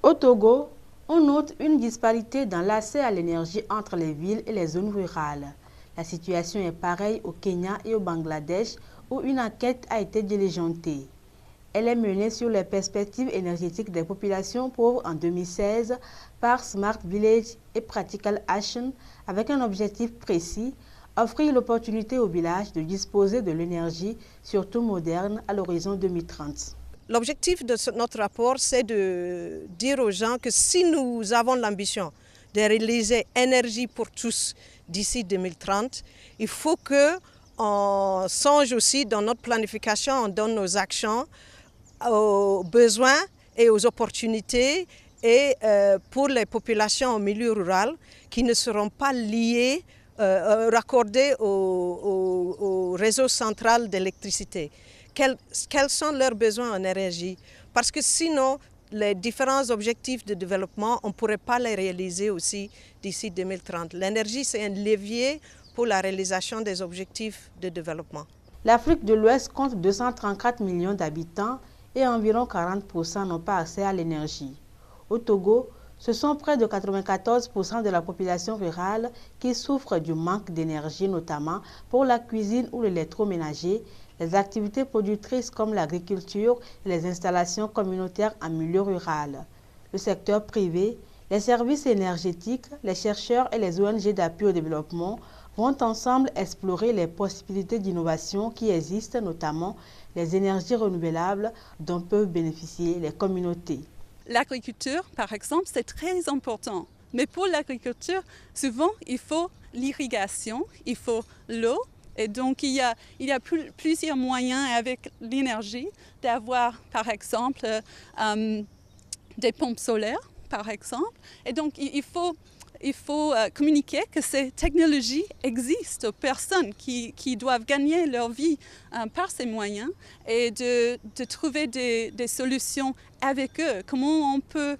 Au Togo, on note une disparité dans l'accès à l'énergie entre les villes et les zones rurales. La situation est pareille au Kenya et au Bangladesh où une enquête a été diligentée. Elle est menée sur les perspectives énergétiques des populations pauvres en 2016 par Smart Village et Practical Action avec un objectif précis, offrir l'opportunité aux villages de disposer de l'énergie, surtout moderne, à l'horizon 2030. L'objectif de notre rapport, c'est de dire aux gens que si nous avons l'ambition de réaliser énergie pour tous d'ici 2030, il faut qu'on songe aussi dans notre planification, on donne nos actions aux besoins et aux opportunités et pour les populations au milieu rural qui ne seront pas liées, raccordées au réseau central d'électricité. Quels sont leurs besoins en énergie? Parce que sinon, les différents objectifs de développement, on ne pourrait pas les réaliser aussi d'ici 2030. L'énergie, c'est un levier pour la réalisation des objectifs de développement. L'Afrique de l'Ouest compte 234 millions d'habitants et environ 40% n'ont pas accès à l'énergie. Au Togo, ce sont près de 94% de la population rurale qui souffrent du manque d'énergie, notamment pour la cuisine ou l'électroménager, les activités productrices comme l'agriculture et les installations communautaires en milieu rural. Le secteur privé, les services énergétiques, les chercheurs et les ONG d'appui au développement vont ensemble explorer les possibilités d'innovation qui existent, notamment les énergies renouvelables dont peuvent bénéficier les communautés. L'agriculture, par exemple, c'est très important. Mais pour l'agriculture, souvent, il faut l'irrigation, il faut l'eau. Et donc, il y a plusieurs moyens avec l'énergie d'avoir, par exemple, des pompes solaires, par exemple. Et donc, il faut communiquer que ces technologies existent aux personnes qui doivent gagner leur vie par ces moyens et de trouver des solutions avec eux. Comment on peut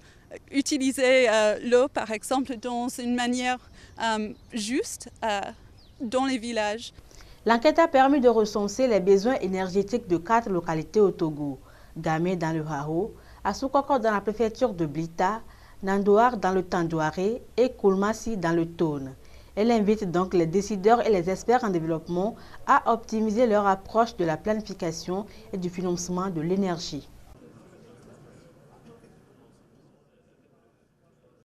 utiliser l'eau, par exemple, dans une manière juste dans les villages. L'enquête a permis de recenser les besoins énergétiques de 4 localités au Togo. Gamé dans le Haro, Asukoko dans la préfecture de Blita, Nandoar dans le Tandouaré et Koulmassi dans le Tone. Elle invite donc les décideurs et les experts en développement à optimiser leur approche de la planification et du financement de l'énergie.